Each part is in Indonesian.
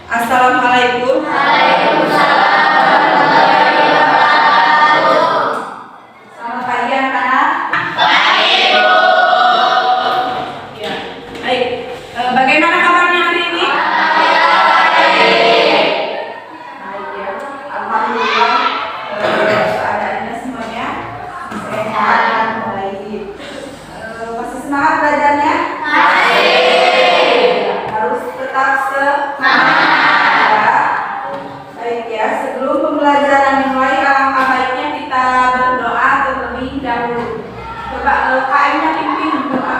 Assalamualaikum. Waalaikumsalam. Selamat pagi anak-anak. Baik, Bu. Ya. Baik. Bagaimana kabarnya hari ini? Baik. Baik ya. Alhamdulillah. Keadaannya semuanya sehat, baik. Masih semangat belajarnya? Masih. Harus tetap Semangat. baik ya. Sebelum pembelajaran dimulai, alangkah baiknya kita berdoa terlebih dahulu. Coba KM-nya pimpin doa.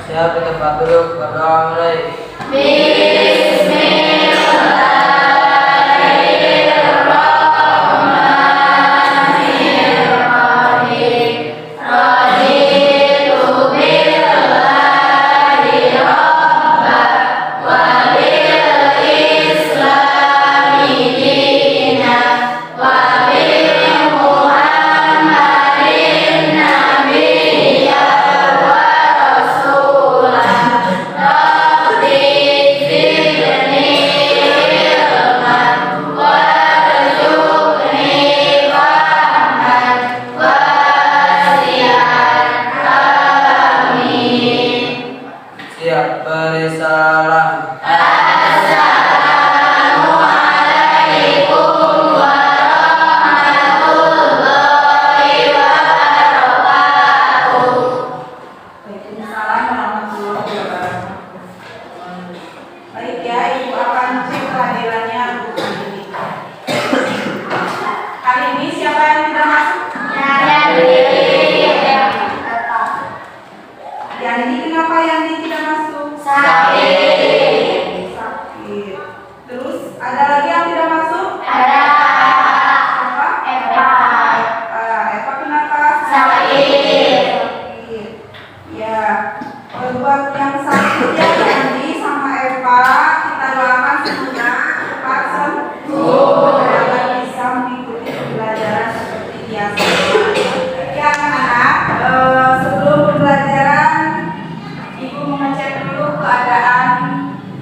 Siap, kita dulu berdoa mulai. Bismillahirrahmanirrahim. Raditu billahi rabban wa bil islami dinan wa bi Muhammadin nabiyyan wa rasulan. Rabbi zidni ilman warzuqni fahman wasi'an. Amin. Siap, beri salam. Assalamualaikum warahmatullahi wabarakatuh. Waalaikumsalam warahmatullahi wabarakatuh. Baik ya, Ibu akan cek kehadirannya untuk hari ini. Hari ini siapa yang tidak masuk? Yandi, kenapa Yandi tidak masuk? Sakit. Sakit. Terus ada lagi yang tidak masuk? Ada Siapa? Eva. Eva kenapa? Sakit. Sakit. Ya, buat yang sakit ya Yandi sama Eva, kita doakan semoga cepat sembuh dan bisa mengikuti pembelajaran seperti biasa. Ya anak-anak, sebelum pembelajaran, Ibu mengecek dulu keadaan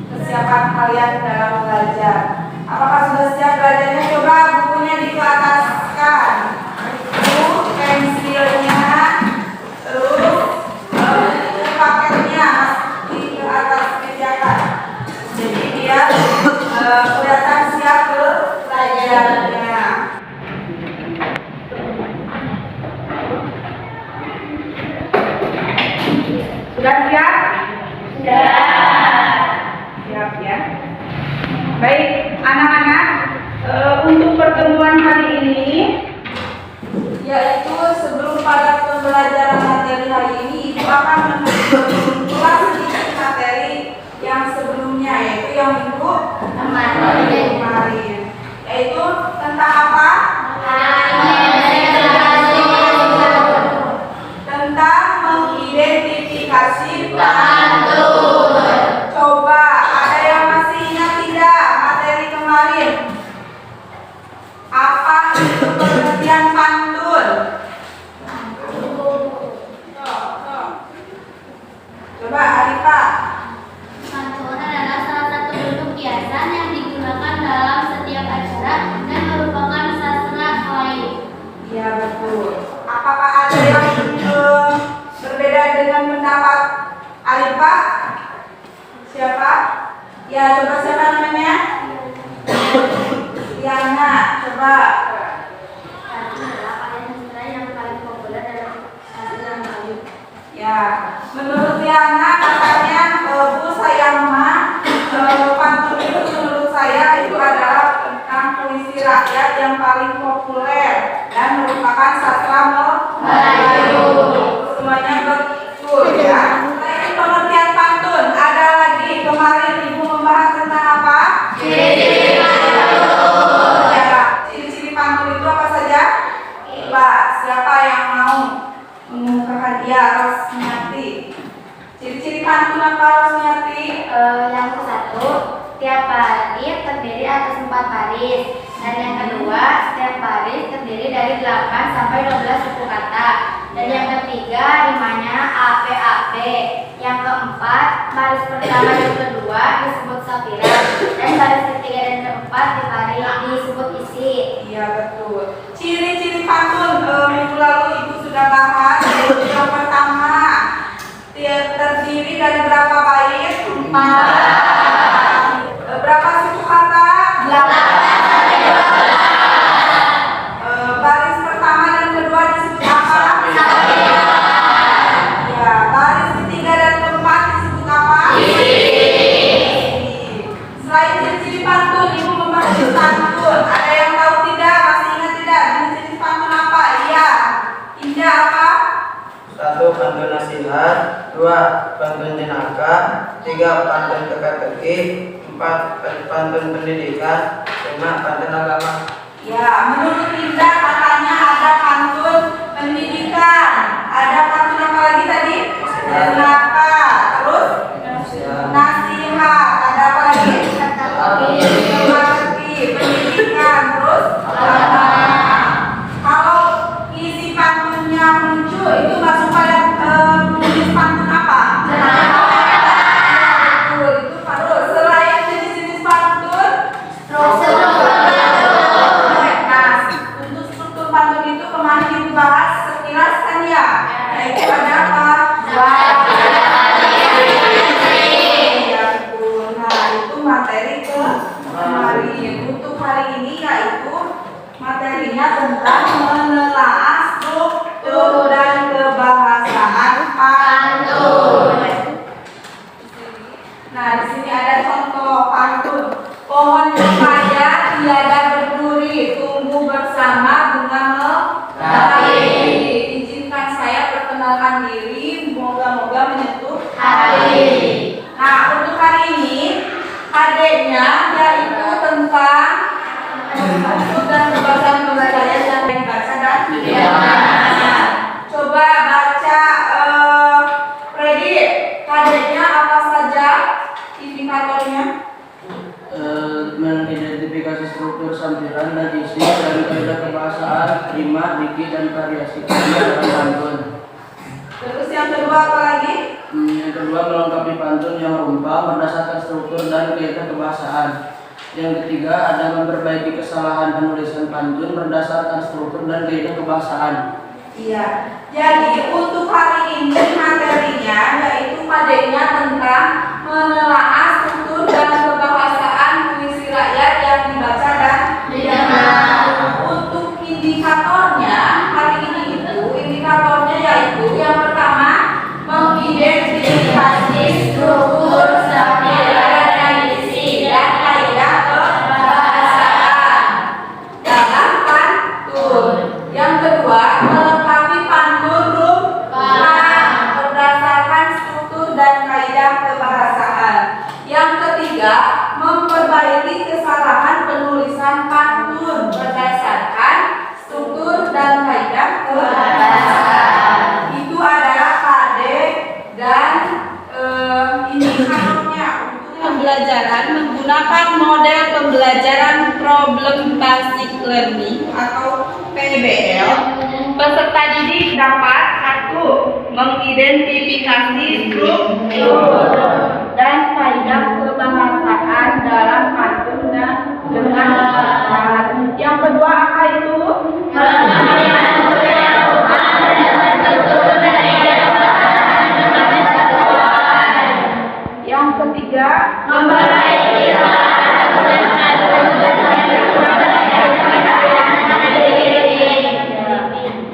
kesiapan kalian dalam belajar. Apakah sudah siap belajarnya? Coba bukunya dikeataskan, buku, pensilnya, terus paketnya masukin ke atas meja kan. Jadi dia kelihatan siap ke belajarnya. Sudah siap? Siap ya. Baik, anak-anak, untuk pertemuan hari ini, yaitu sebelum pada pembelajaran materi hari ini, Ibu akan mengulas sedikit materi yang sebelumnya, yaitu yang minggu kemarin, yaitu tentang apa? Tentang mengidentifikasi pantun. Coba ada yang masih ingat tidak materi kemarin? Apa itu pengertian pantun? Coba Arifah. Pantun adalah salah satu bentuk kiasan yang digunakan dalam setiap acara dan merupakan sastra lain. Iya betul. Apakah ada yang berbeda dengan pendapat Arifah? Siapa? Ya coba siapa namanya? Diana. Coba. Pantun adalah karya sastra yang paling populer dalam sastra Melayu. Ya, menurut Diana katanya Bu Sayama, pantun itu menurut saya itu adalah tentang puisi rakyat yang paling populer dan merupakan sastra Melayu. Semuanya betul ya. Selain pengertian pantun, ada lagi kemarin Ibu membahas tentang apa? Ciri-ciri pantun. Ya, ciri-ciri pantun itu apa saja? Coba siapa yang mau mengungkapkan? Ya, Rosmiati. Ciri-ciri pantun apa Rosmiati? Yang satu, tiap baris terdiri atas 4 baris, dan yang kedua, setiap baris terdiri dari 8 sampai 12 suku kata, dan yang ketiga rimanya AP. Yang keempat, baris pertama dan kedua disebut sapir bagi 4 pantun pendidikan, 5 pantun agama. Ya, menurut Indah katanya ada pantun pendidikan. Ada pantun apa lagi tadi? Neraka. Terus nasihat. Ada apa lagi? Mengerti. Pendidikan. Terus kalau isi pantunnya muncul itu masuk pada jenis pantun apa? Betul, itu pantun. Selain jenis-jenis pantun, untuk struktur pantun itu kemarin dibahas sekilas kan ya? Yaitu ada apa? Ya, betul. Nah, itu materi kemarin. Untuk hari ini yaitu materinya tentang menelaah struktur dan kebahasaan pantun. Nah, di sini ada contoh pantun. Pohon pepaya tiada berduri, tumbuh bersama bunga mekari. Izinkan saya perkenalkan diri, moga-moga menyentuh hati. Nah, untuk hari ini adanya yaitu tentang struktur dan kebahasaan pembelajaran yang dibaca dan didengar. Coba baca Freddy, adanya apa saja indikatornya? Mengidentifikasi struktur sampiran dan isi dan kaidah kebahasaan, rima, diki, dan variasi kata dalam pantun. Terus yang kedua apa lagi? Yang kedua, melengkapi pantun yang rumpah berdasarkan struktur dan kaidah kebahasaan. Yang ketiga, ada memperbaiki kesalahan penulisan pantun berdasarkan struktur dan kaidah kebahasaan. Iya. Jadi untuk hari ini materinya yaitu padanya tentang menelaah struktur dan kebahasaan puisi rakyat yang dibaca dan didengar. Untuk indikatornya hari ini indikatornya yaitu yang pertama mengidentifikasi struktur sampiran dan isi dan kaidah kebahasaan dalam pantun. Yang kedua, melengkapi pantun rumpah berdasarkan struktur dan kaidah kebahasaan. Yang ketiga, memperbaiki kesalahan penulisan pantun berdasarkan struktur dan kaidah kebahasaan. Itu adalah KD dan indikatornya. Untuk pembelajaran menggunakan model pembelajaran problem basic learning atau PBL, peserta didik dapat 1. Mengidentifikasi struktur dan kaidah kebahasaan dalam pantun dan dengan tepat. Yang kedua apa itu? Yang ketiga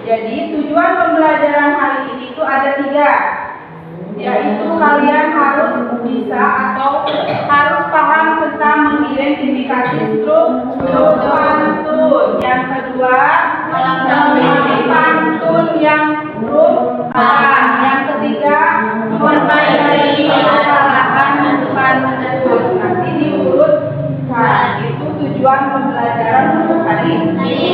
Jadi tujuan pembelajaran hari ini itu ada 3, yaitu kalian harus bisa atau harus paham tentang mengidentifikasi struktur pantun. Yang kedua, memilih pantun yang rumpah. Yang ketiga, memperbaiki kesalahan pantun. Nanti diurutkan. Itu tujuan pembelajaran untuk hari ini.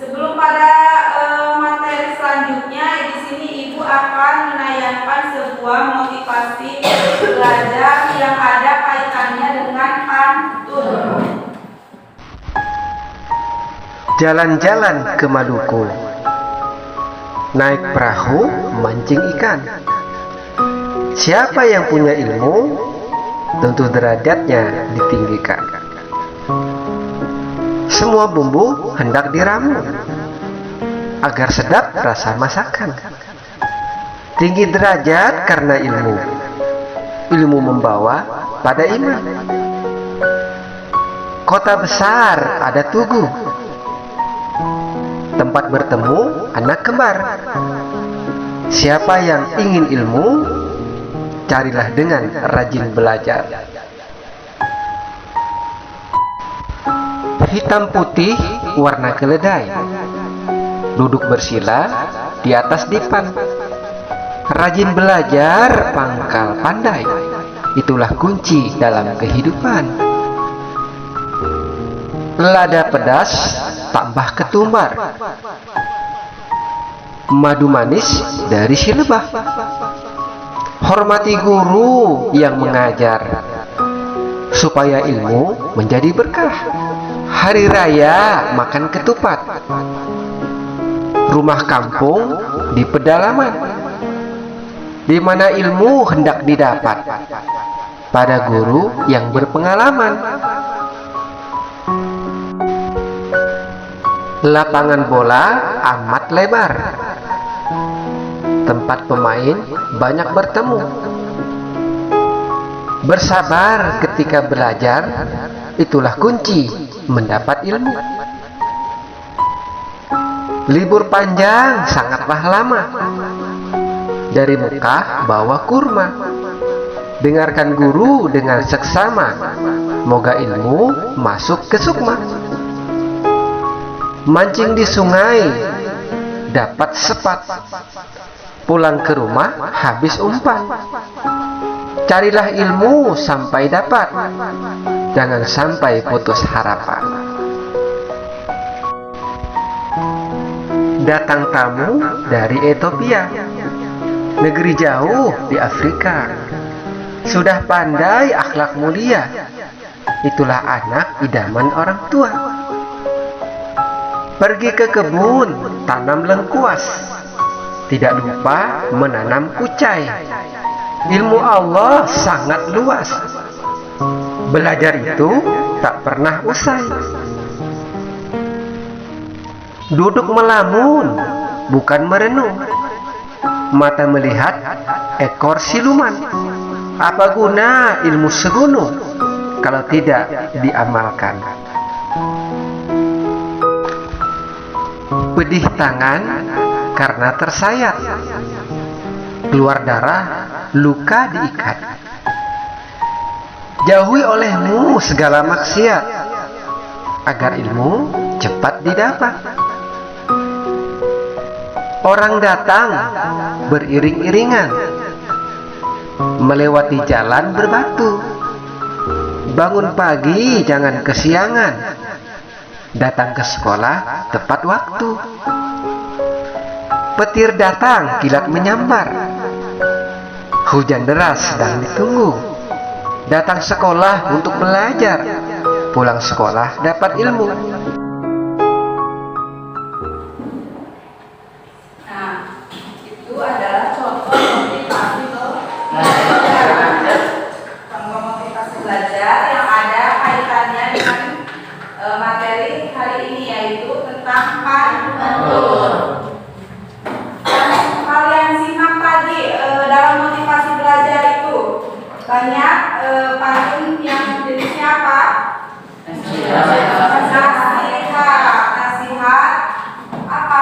Sebelum pada materi selanjutnya, di sini Ibu akan menayangkan sebuah motivasi belajar yang ada kaitannya dengan pantun. Jalan-jalan ke Maluku, naik perahu mancing ikan. Siapa yang punya ilmu, tentu derajatnya ditinggikan. Semua bumbu hendak diramu agar sedap rasa masakan. Tinggi derajat karena ilmu. Ilmu membawa pada iman. Kota besar ada Tugu, tempat bertemu anak kembar. Siapa yang ingin ilmu, carilah dengan rajin belajar. Hitam putih warna keledai, duduk bersila di atas dipan. Rajin belajar, pangkal pandai. Itulah kunci dalam kehidupan. Lada pedas, tambah ketumbar. Madu manis dari si lebah. Hormati guru yang mengajar, supaya ilmu menjadi berkah. Hari raya makan ketupat. Rumah kampung di pedalaman, di mana ilmu hendak didapat, pada guru yang berpengalaman. Lapangan bola amat lebar, tempat pemain banyak bertemu. Bersabar ketika belajar, itulah kunci mendapat ilmu. Libur panjang sangatlah lama. Dari Mekah bawa kurma. Dengarkan guru dengan seksama. Moga ilmu masuk ke sukma. Mancing di sungai dapat sepat. Pulang ke rumah habis umpan. Carilah ilmu sampai dapat. Jangan sampai putus harapan. Datang tamu dari Ethiopia, negeri jauh di Afrika. Sudah pandai akhlak mulia. Itulah anak idaman orang tua. Pergi ke kebun, tanam lengkuas. Tidak lupa menanam kucai. Ilmu Allah sangat luas. Belajar itu tak pernah usai. Duduk melamun, bukan merenung. Mata melihat, ekor siluman. Apa guna ilmu segunung kalau tidak diamalkan? Pedih tangan karena tersayat. Keluar darah, luka diikat. Jauhi olehmu segala maksiat, agar ilmu cepat didapat. Orang datang beriring-iringan, melewati jalan berbatu. Bangun pagi jangan kesiangan, datang ke sekolah tepat waktu. Petir datang kilat menyambar, hujan deras sedang ditunggu. Datang sekolah untuk belajar, pulang sekolah dapat ilmu. Itu adalah contoh motivasi belajar. Contoh motivasi belajar yang ada kaitannya dengan materi hari ini, yaitu tentang pantun. Kalian simak tadi dalam motivasi belajar itu banyak pantun yang jenisnya apa? Nasihat apa?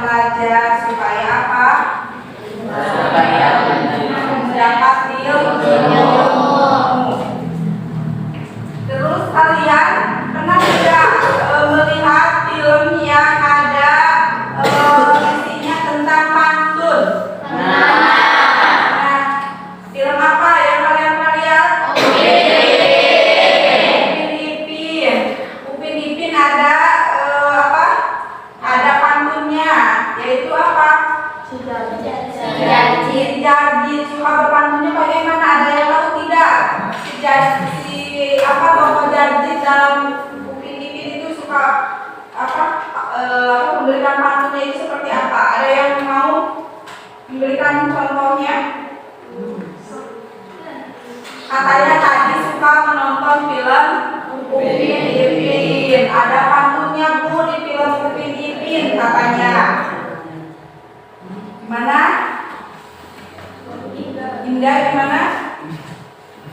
Belajar supaya apa? Mendapat ilmu. Terus kalian pernah tidak melihat film yang ada isinya tentang pantun? Film apa yang kalian pernah lihat? Upin Ipin ada apa? Ada pantunnya, yaitu apa? Si Jarji suka berpantunnya bagaimana? Ada yang tahu tidak? Si apa tokoh Jarji dalam Upin Ipin itu suka memberikan pantunnya itu seperti apa? Ada yang mau memberikan contohnya? Katanya tadi suka menonton film Upin Ipin. Ada pantunnya Bu di film Upin Ipin katanya. Gimana? Indah gimana?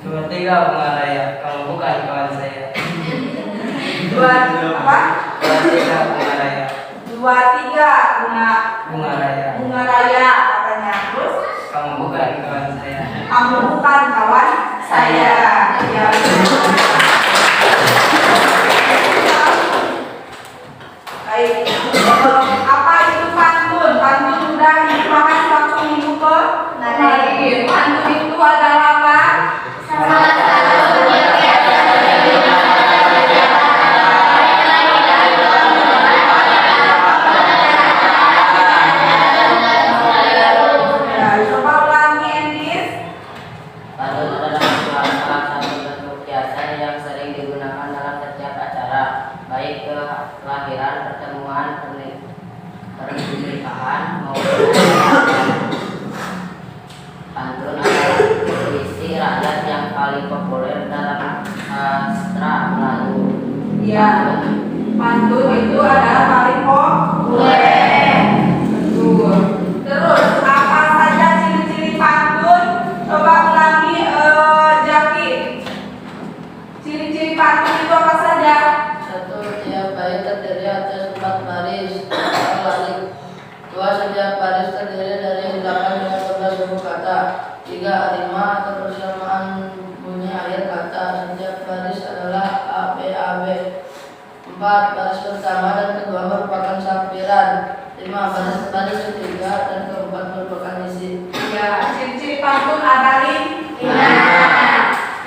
2, 3 bunga raya, kamu bukan kawan saya. 2 apa? 2, 3 bunga raya. 2, 3 Bunga raya. bunga raya katanya. Terus Kamu bukan kawan saya. kamu bukan kawan saya. Ya. Baik. Apa 2. Setiap baris terdiri dari 8 hingga 12 suku kata. 3. Rima atau persamaan bunyi akhir kata. Setiap baris adalah ABAB. 4. Baris pertama dan kedua merupakan sampiran. 5. Baris ketiga dan keempat merupakan isi. Ya, ciri-ciri pantun ada 5.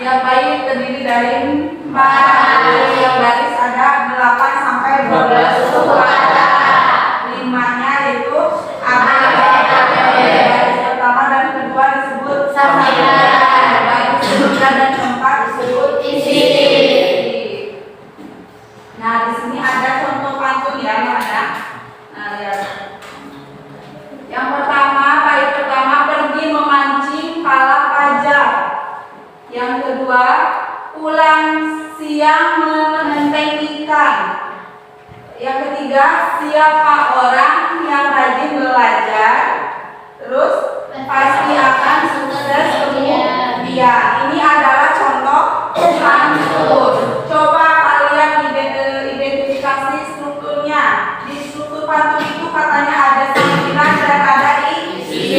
Yang baik terdiri dari 4. Yang baris ada 8 sampai 12 suku kata. 5-nya itu baris pertama dan kedua disebut sampiran. Baris ketiga dan keempat disebut isi. Nah, di sini ada contoh pantun ya, ada. Nah, lihat. Yang pertama, bait pertama pergi memancing pala pajar. Yang kedua, pulang siang menenteng ikan. Yang ketiga, siapa orang yang rajin belajar, terus pasti akan sukses kemudian. Ini adalah contoh pantun. Coba kalian identifikasi strukturnya. Di struktur pantun itu katanya ada sampiran dan ada isi.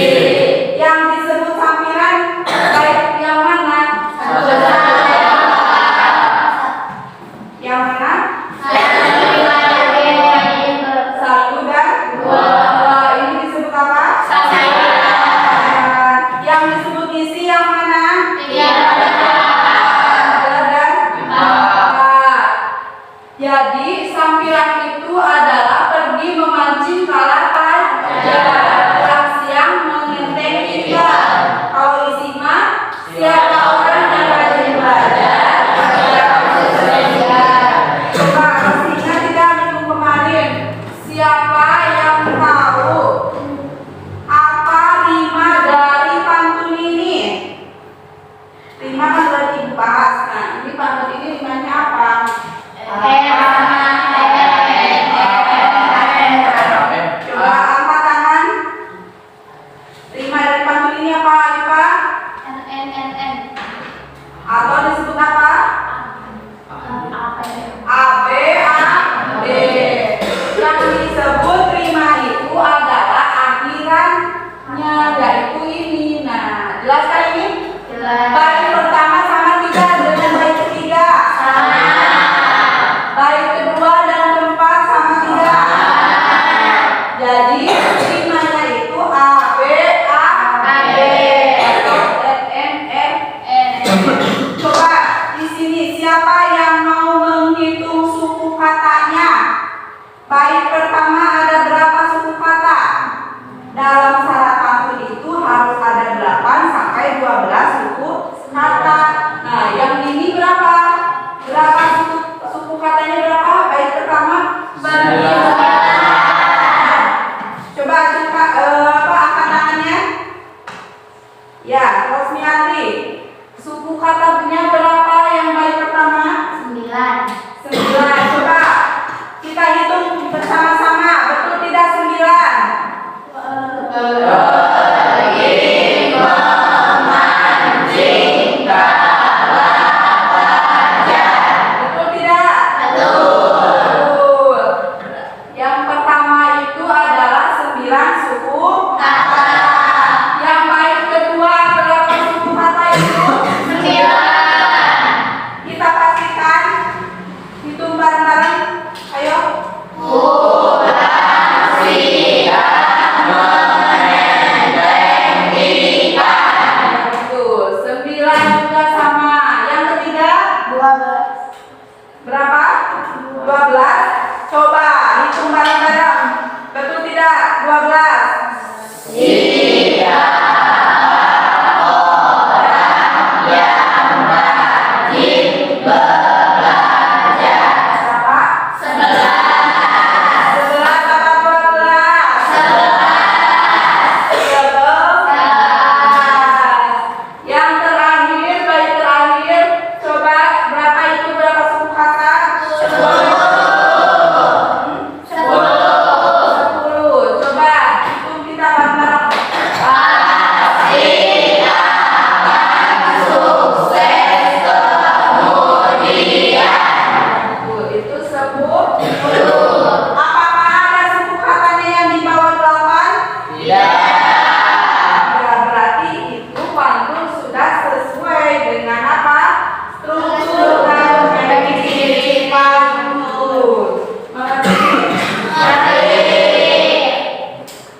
Yang disebut sampiran baik yang mana? Yang mana? 1 dan 2. Ini disebut apa? Yang disebut isi yang mana? 3 dan 4. Jadi sampiran itu adalah pergi memancing pala pajar, pulang siang menenteng ikan. Kalau isi mah siapa orang yang rajin belajar, pasti akan sukses belajar. Coba masih ingat tidak minggu kemarin? Siapa yang tahu apa rima dari pantun ini? Rima kan sudah dibahas. Nah, ini pantun ini rimanya apa? Coba angkat tangan. Rima dari pantun ini apa, Alifa? Atau disebut apa? A, B, A, B. Yang disebut rima itu adalah akhirannya, yaitu ini. Nah, jelas kan ini? Bait pertama sama tidak dengan bait ketiga? Bait kedua dan keempat sama tidak? Jadi rimanya itu A, B, A, B atau N, R, N. Coba di sini siapa yang mau menghitung suku katanya? Bait pertama ada berapa suku kata? Dalam syarat pantun itu harus ada 8 sampai 12 suku kata. Nah, yang ini berapa? Berapa suku katanya berapa? Bait pertama 9. Coba angkat tangannya. Ya, Rosmiati. Suku katanya berapa yang bait pertama? 9. Coba kita hitung bersama-sama. Betul tidak 9? Betul tidak? Betul. Yang pertama itu adalah 9 suku kata. Yang bait kedua berapa suku kata itu? 9. Kita pastikan. Hitung bareng-bareng. Ayo. Betul. 9 juga sama. Yang ketiga? Berapa? 12. Coba hitung bareng-bareng. Betul tidak? 12. Berapa? 11 apa 12? 11. Yang terakhir, bait terakhir. Coba berapa itu berapa suku kata? 10. Coba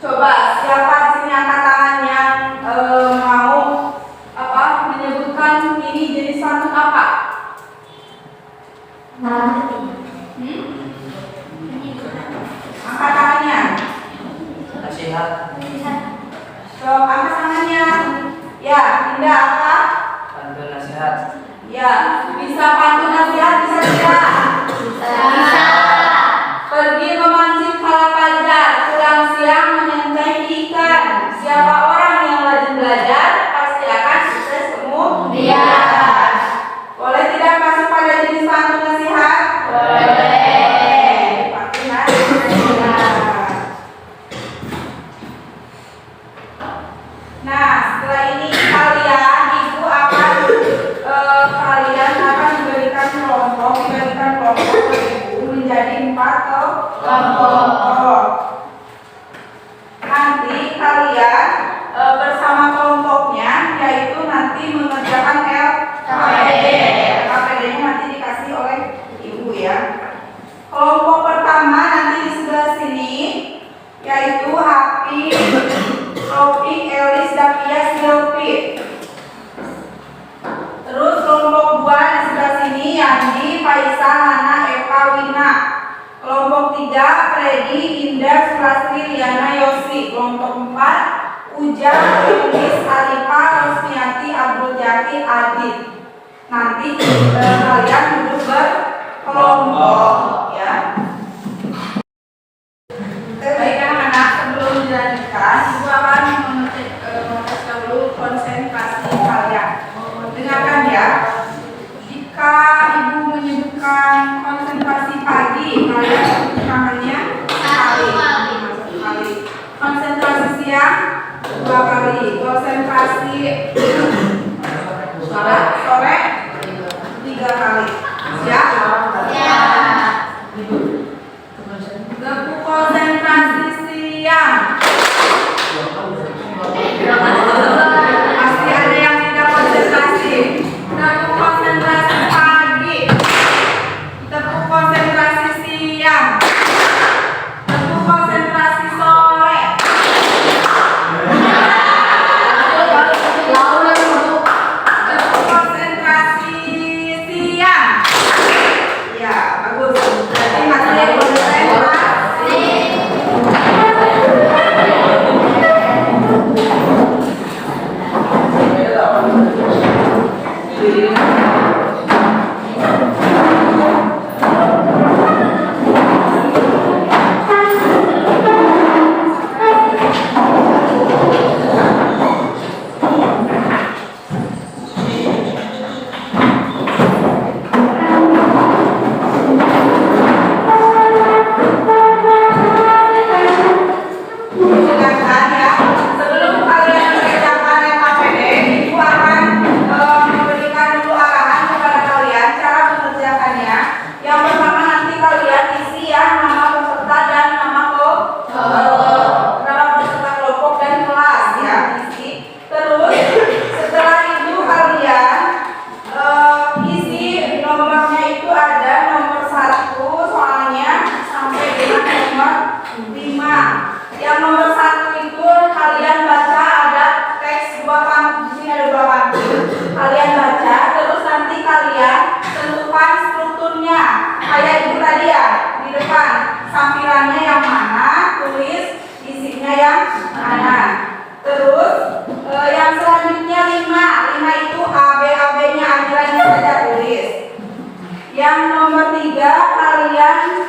Coba siapa di sini angkat tangan yang mau menyebutkan ini jenis pantun apa? Angkat tangannya. Nasihat. Coba angkat tangannya. Ya, Indah apa? Pantun nasihat. Ya, bisa pantun nasihat bisa tidak? Bisa. Pergi memancing kala fajar, pulang siang menyentai ikan. Siapa orang yang rajin belajar pasti akan sukses kemudian. Boleh tidak masuk pada jenis pantun nasihat? Boleh. Pantun nasihat. Nah, setelah ini kalian diberikan kelompok oleh ibu menjadi 4 kelompok. Nanti kalian bersama kelompoknya, yaitu nanti mengerjakan LKPD. LKPD-nya nanti dikasih oleh ibu ya. Kelompok pertama nanti di sebelah sini, yaitu Hafi, Taufik, Elis, Dapia, Silvi. Terus kelompok 2 di sebelah sini, Yandi, Faisal, Hana, Eva, Wina. Kelompok 3, Freddy, Indah, Sulastri, Liana, Yosi. Kelompok 4, Ujang, Yunis, Alifa, Rosmiati, Abdul Jaki, Adit. Nanti kalian duduk berkelompok ya. Baik anak-anak, sebelum dilanjutkan, ibu akan mengasih dulu konsentrasi kalian. Dengarkan ya. Jika ibu menyebutkan konsentrasi pagi, kalian sebut namanya sekali. Konsentrasi siang 2 kali. Konsentrasi sore 3 kali. Siap? Ya. Gabung konsentrasi siang. Pasti ada yang tidak konsentrasi. Gabung konsentrasi pagi. Gabung konsentrasi siang. Gabung konsentrasi sore. Gabung konsentrasi siang. Ya, bagus. Berarti masih ada konsentrasi. Dengarkan ya, sebelum kalian mengerjakan LKPD, ibu akan memberikan dulu arahan kepada kalian cara mengerjakannya. Yang pertama nanti kalian isi ya nama peserta dan nama kelompok dan kelas ya isi. Terus setelah itu kalian isi nomornya itu ada nomor 1 soalnya sampai dengan nomor 5. Yang nomor 1 itu kalian baca ada teks 2 pantun, di sini ada 2 pantun. Kalian baca, terus nanti kalian tentukan strukturnya. Kayak itu tadi ya, di depan sampirannya yang mana, tulis isinya yang mana. Terus yang selanjutnya 5 itu AB-nya akhirannya saja tulis. Yang nomor 3 kalian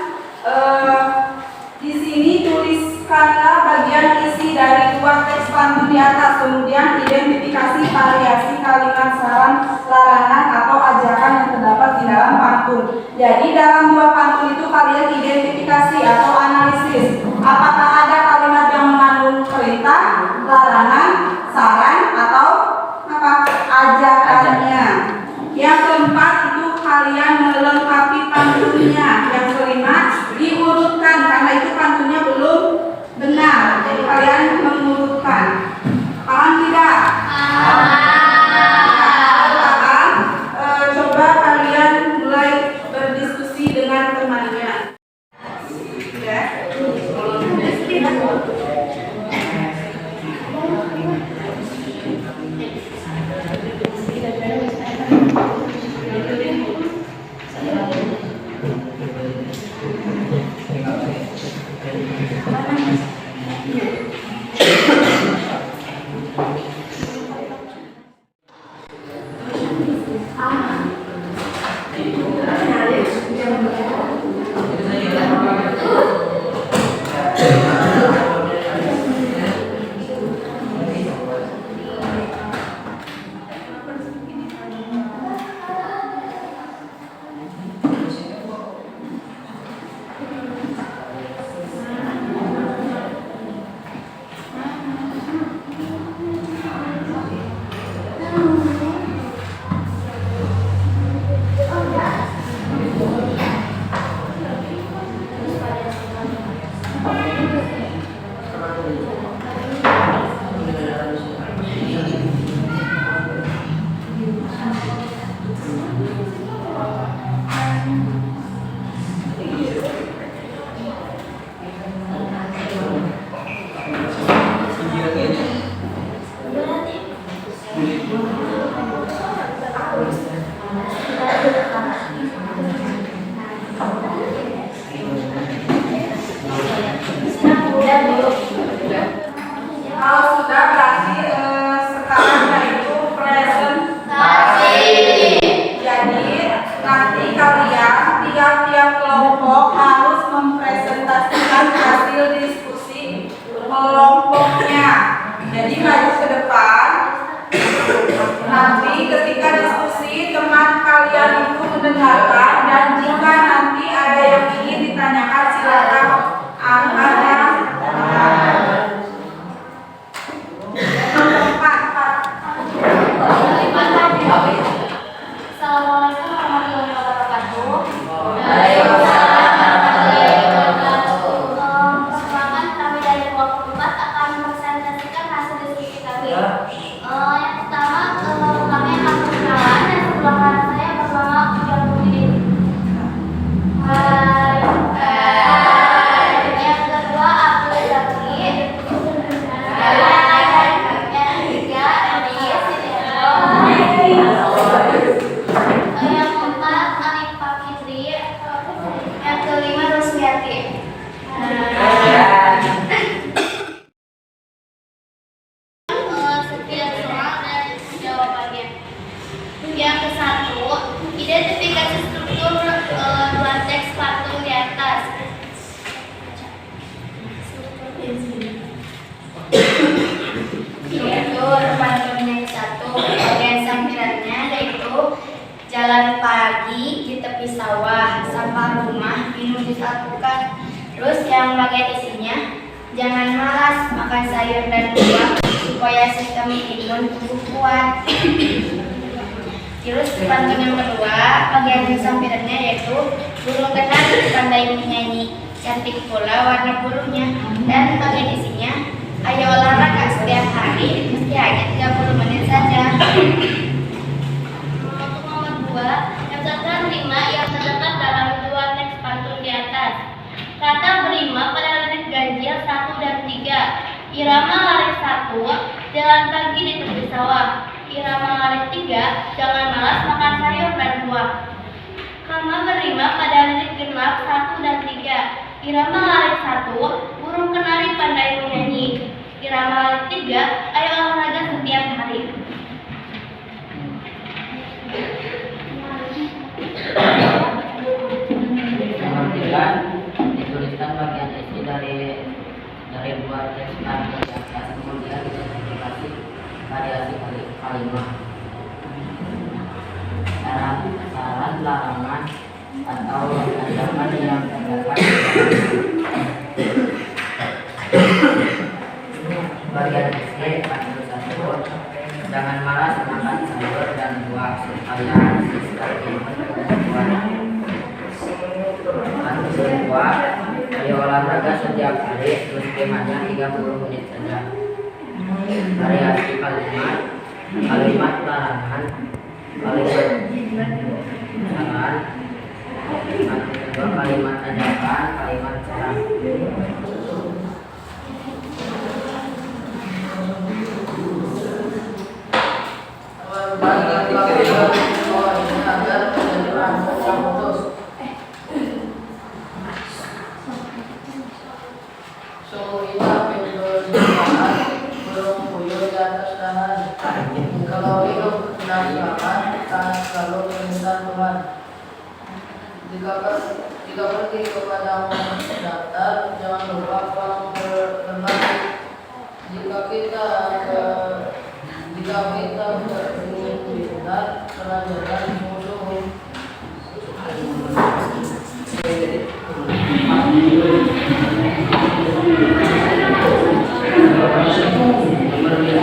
di sini tuliskanlah bagian isi dari 2 teks pantun di atas, kemudian identifikasi variasi kalimat saran, larangan atau ajakan yang terdapat di dalam pantun. Jadi dalam 2 pantun itu kalian identifikasi atau analisis apakah ada kalimat yang mengandung perintah, larangan, saran atau apa ajakannya. Yang keempat itu kalian melengkapi pantunnya. Yang kelima diurutkan karena itu pantunnya belum benar. Jadi kalian mengurutkan. Paham tidak? Paham? Coba kalian mulai berdiskusi dengan temannya. Ya. kelompoknya. Jadi maju ke depan. Nanti ketika diskusi teman kalian itu mendengarkan, dan jika nanti ada yang ingin ditanyakan silakan angkat tangan. Assalamualaikum warahmatullahi wabarakatuh. Perkembangan kami dari kelompok 4 akan mempresentasikan hasil diskusi kami. Yang pertama, kami akan berkenalan, dan sebelah kanan saya bersama Ujang Muhyiddin. Hai. Yang kedua, Abdul Zaki. Hai. Yang ketiga, Elis Sinetro. Yang keempat, Anifah Fitri. Yang kelima, Rusmiati. Sekian soal dan jawabannya. Yang ke-1, identifikasi struktur dua teks patung di atas. Struktur patung yang ke-1, bagian sampirannya yaitu jalan pagi di tepi sawah, sampah rumah, minum disatukan. Terus yang bagian isinya, jangan malas makan sayur dan buah supaya sistem imun tubuh kuat. Terus pantun yang kedua, bagian sampirannya yaitu burung kenari pandai menyanyi, cantik pula warna bulunya. Dan bagian isinya, ayo olahraga setiap hari, meski hanya 30 menit saja. Untuk nomor 2, daftarkan 5 yang terdapat dalam dua teks pantun di atas. Kata berima pada lirik ganjil 1 dan 3. Irama larik 1, jalan pagi di tepi sawah. Irama larik 3, jangan malas makan sayur dan buah. Kama berima pada lirik genap 1 dan 3. Irama larik 1, burung kenari pandai menyanyi. Irama larik 3, ayo olahraga setiap hari. Kemudian dituliskan bagian isi dari dua teks pantun di atas, kemudian identifikasi variasi kalimat, saran, larangan, atau ancaman yang terdapat bagian isi pantun 1. Jangan malas makan sayur dan buah supaya sistem imun kuat. Pantun 2, ayo olahraga setiap hari, terus skemanya 30 menit saja. Variasi kalimat, kalimat larangan, kalimat saran, kalimat ajakan, kalimat saran. Kalau hidup penasaran, tangan selalu meminta Tuhan. Jika pergi kepada datar, jangan lupa pulang berbagi. Jika kita beringin pintar, pelajaran musuh.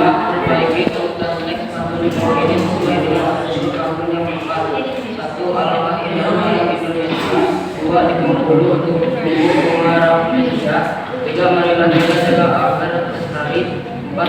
Perbaiki teks pantun ini sesuai dengan hasil pantun yang empat. 1. Alamat Indonesia. 2. Di Bengkulu untuk mengarah Indonesia. 3. Marilah kita jaga agar lestari. 4.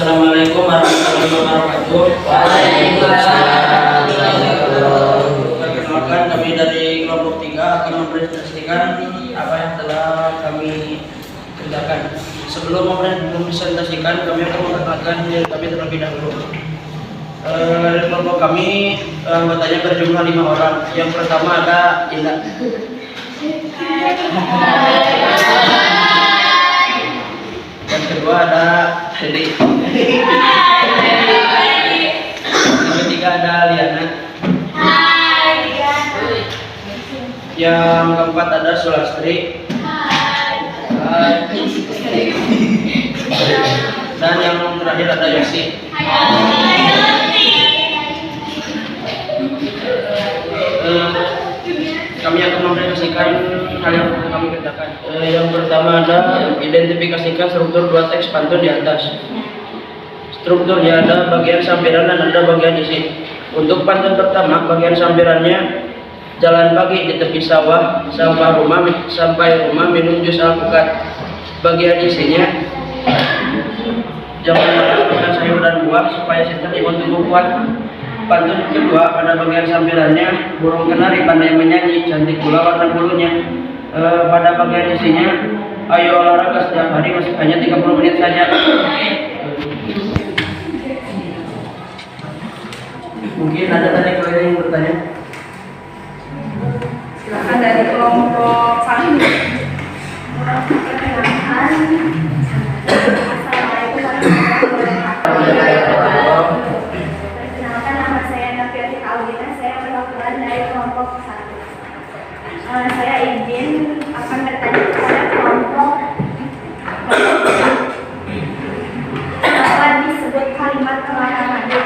Assalamualaikum warahmatullahi wabarakatuh. Waalaikumsalam. Perkenalkan, kami dari kelompok 3 akan mempresentasikan apa yang telah kami kerjakan. Sebelum mempresentasikan, kami akan memperkenalkan diri kami terlebih dahulu. Dari kelompok kami, anggotanya berjumlah 5 orang. Yang pertama ada Indah. Yang kedua ada Hedi. Yang ketiga ada Liana. Yang keempat ada Sulastri. Dan yang terakhir ada Yosi. Kami akan mempresentasikan hal yang perlu kami kerjakan. Yang pertama ada identifikasikan struktur dua teks pantun di atas. Strukturnya ada bagian sampiran dan ada bagian isi. Untuk pantun pertama, bagian sampirannya: jalan pagi di tepi sawah, sampai rumah minum jus alpukat. Bagian isinya: jangan makan sayur dan buah supaya sistem imun tubuh kuat. Pantun kedua, pada bagian sampirannya: burung kenari pandai menyanyi, cantik pula warna bulunya. Pada bagian isinya: ayo olahraga setiap hari meski hanya 30 menit saja. Mungkin ada tadi kalian yang bertanya. Silakan dari kelompok kami. Perkenalkan, nama saya Nafiati Audina, saya perwakilan dari kelompok 1. Saya izin akan bertanya kepada kelompok apa disebut kalimat kelana madu.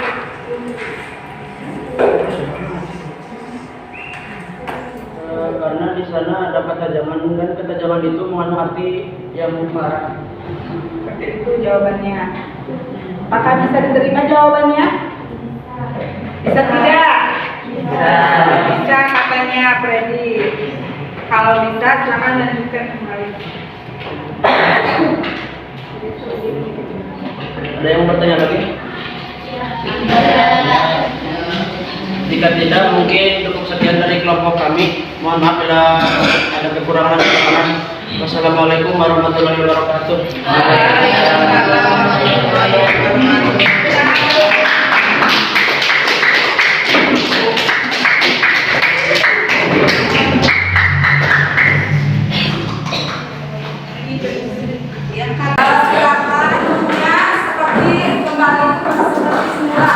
Karena di sana ada kata zaman dan kata zaman itu mengandung arti yang marah. Itu jawabannya. Apakah bisa diterima jawabannya? Bisa tidak? Bisa katanya Freddy. Kalau bisa silakan lanjutkan kembali. Ada yang bertanya lagi? Jika tidak, mungkin cukup sekian dari kelompok kami. Mohon maaf bila ada kekurangan dan kesalahan. Wassalamualaikum warahmatullahi wabarakatuh. Yang kata silakan umumnya seperti kembali seperti semula.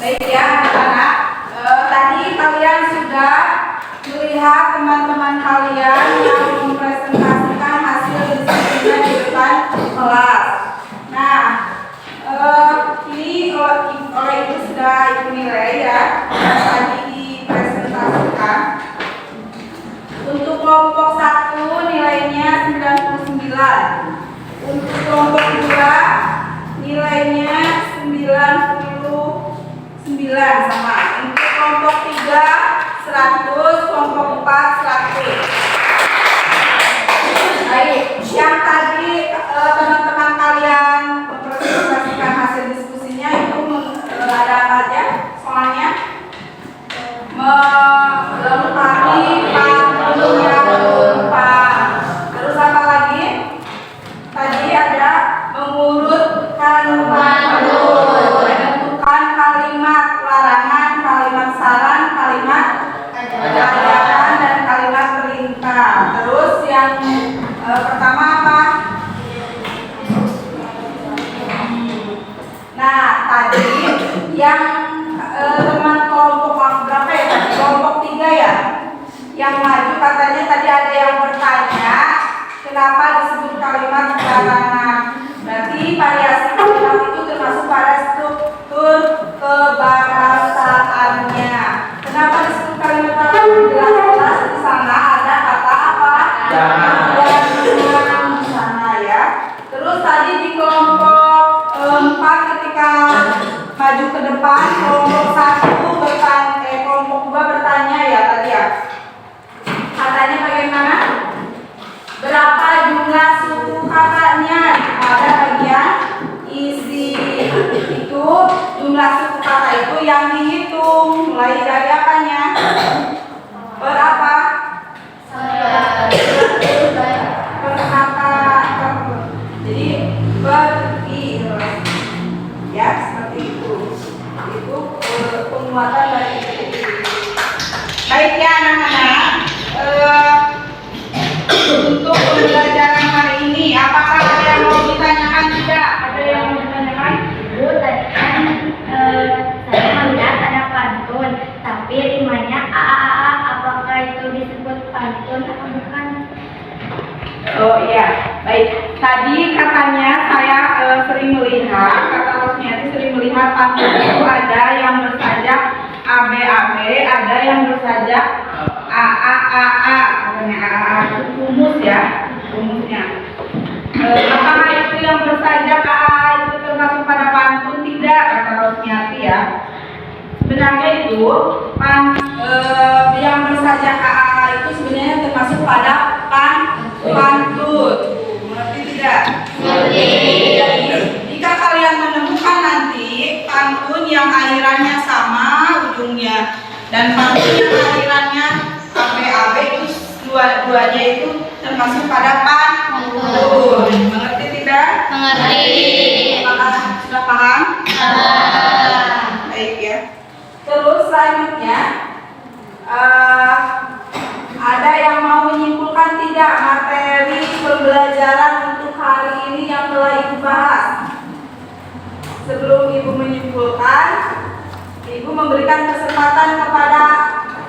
Baik ya anak-anak, tadi kalian sudah melihat teman-teman kalian yang mempresentasikan hasil diskusinya di depan kelas. Nah, ini oleh itu sudah ibu nilai ya yang tadi dipresentasikan. Untuk kelompok 1 nilainya 99. Untuk kelompok 2 nilainya 99 sama. Untuk kelompok 3 100, kelompok 4 100. Baik, yang tadi teman-teman kalian mempresentasikan hasil diskusinya itu ada apa aja soalnya? Melengkapi pantun yang umpan. Terus apa lagi? Tadi ada mengurutkan pantun, menentukan kalimat larangan, kalimat saran, kalimat ajakan, dan kalimat perintah. Terus yang pertama apa? Nah, tadi yang teman kelompok berapa ya? Kelompok 3 ya? Yang maju katanya tadi ada yang bertanya kenapa disebut kalimat larangan. Berarti variasi kalimat itu termasuk pada struktur kebahasaannya. Kenapa disebut kalimat larangan? Jelas-jelas di sana ada kata apa? Jangan di sana ya. Terus tadi di kelompok 4 ketika maju ke depan, kelompok 1 bertanya, kelompok 2 bertanya ya tadi ya. Katanya bagaimana? Berapa itu yang dihitung mulai dari apanya? Berapa? Per kata. Jadi ya seperti itu. Itu penguatan dari itu. Baik ya anak-anak. Untuk pembelajaran hari ini, apakah ada yang mau ditanyakan? Tidak? Ada yang mau ditanyakan? Bu, tadi kan saya melihat ada pantun, tapi rimanya a. Apakah itu disebut pantun atau bukan? Oh iya, baik. Tadi katanya saya sering melihat, kata Rosmiati sering melihat pantun itu ada yang bersajak ABAB, ada yang bersajak AAAA, katanya AAA itu rumus ya, rumusnya. Apakah itu yang bersajak AAA itu termasuk pada pantun? Tidak, kata Rosmiati ya. Sebenarnya itu yang bersajak AAA itu sebenarnya termasuk pada pantun. Mengerti tidak? Mengerti. Jika kalian menemukan nanti pantun yang akhirannya sama ujungnya dan pantun yang akhirannya ABAB itu dua-duanya itu termasuk pada pantun. Mengerti tidak? Mengerti. Sudah paham? Baik ya. Terus selanjutnya ada yang mau menyimpulkan tidak materi pembelajaran untuk hari ini yang telah Ibu bahas? Sebelum Ibu menyimpulkan, Ibu memberikan kesempatan kepada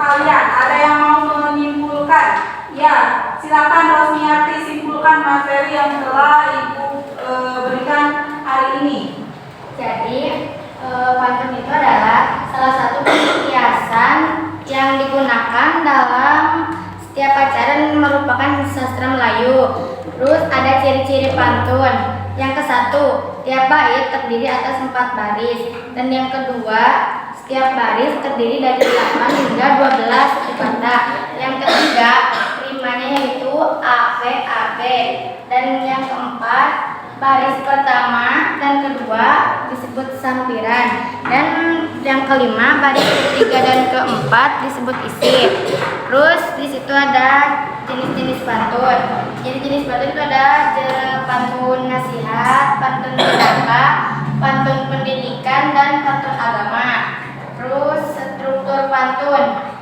kalian. Ada yang mau menyimpulkan? Ya, silakan Rosmiati simpulkan materi yang telah Ibu berikan hari ini. Jadi pantun itu adalah salah satu kiasan yang digunakan dalam setiap acara dan merupakan sastra Melayu. Terus ada ciri-ciri pantun. Yang ke-1, tiap bait terdiri atas 4 baris. Dan yang kedua, setiap baris terdiri dari 8 hingga 12 suku kata. Yang ketiga, rimanya yaitu ABAB. Dan yang keempat, baris pertama dan kedua disebut sampiran, dan yang kelima baris ketiga dan keempat disebut isi. Terus di situ ada jenis-jenis pantun. Jadi jenis pantun itu ada pantun nasihat, pantun jedaka, pantun pendidikan, dan pantun agama. Terus struktur pantun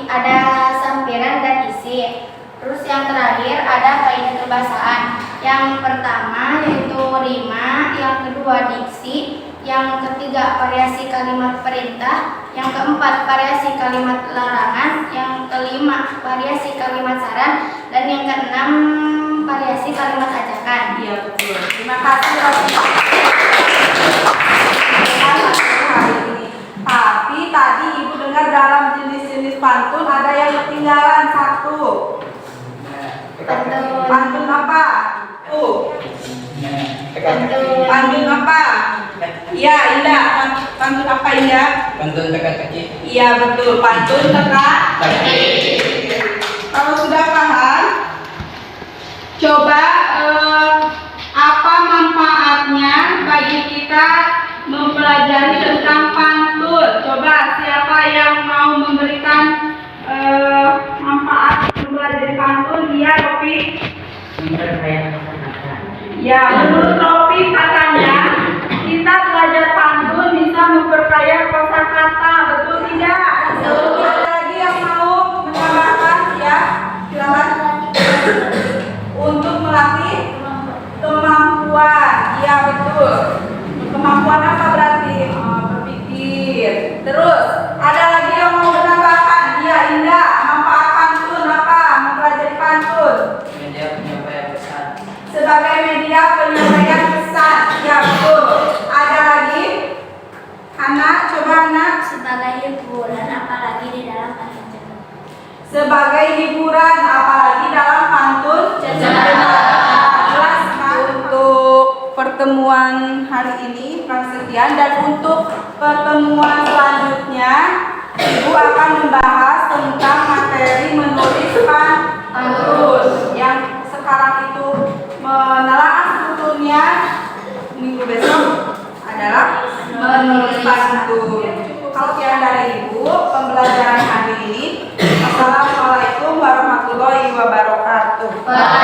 ada sampiran dan isi. Terus yang terakhir ada kaidah kebahasaan. Yang pertama yaitu rima, yang kedua diksi, yang ketiga variasi kalimat perintah, yang keempat variasi kalimat larangan, yang kelima variasi kalimat saran, dan yang keenam variasi kalimat ajakan. Iya betul. Terima kasih hari ini. Tapi tadi Ibu dengar dalam jenis-jenis pantun ada yang ketinggalan satu. Pantun apa? Pantun apa? Iya, Indah. Pantun apa, Indah? Pantun teka-teki. Iya, betul. Pantun teka-teki. Kalau sudah paham, coba apa manfaatnya bagi kita mempelajari tentang pantun? Coba siapa yang mau memberikan manfaat mempelajari pantun? Iya, Ropi. Ya, menurut Ropi katanya kita belajar pantun bisa memperkaya kosakata, betul tidak? Betul. Ada lagi yang mau menambahkan? Ya, silakan. Untuk melatih kemampuan, ya betul. Kemampuan apa berarti? Berpikir. Terus ada lagi yang mau menambahkan? Ya, Indah. Manfaat pantun apa? Mempelajari pantun. Media penyampaian pesan. Sebagai media penyampaian pesan, ya betul. Ada lagi? Anak, coba anak. Sebagai hiburan apalagi di dalam pantun. Sebagai hiburan, apalagi dalam pantun. Jelas kan? Untuk pertemuan hari ini sekian, dan untuk pertemuan selanjutnya Ibu akan membahas tentang materi menulis pantun. Yang sekarang itu menelaah strukturnya, minggu besok adalah menulis pantun. Pertanyaan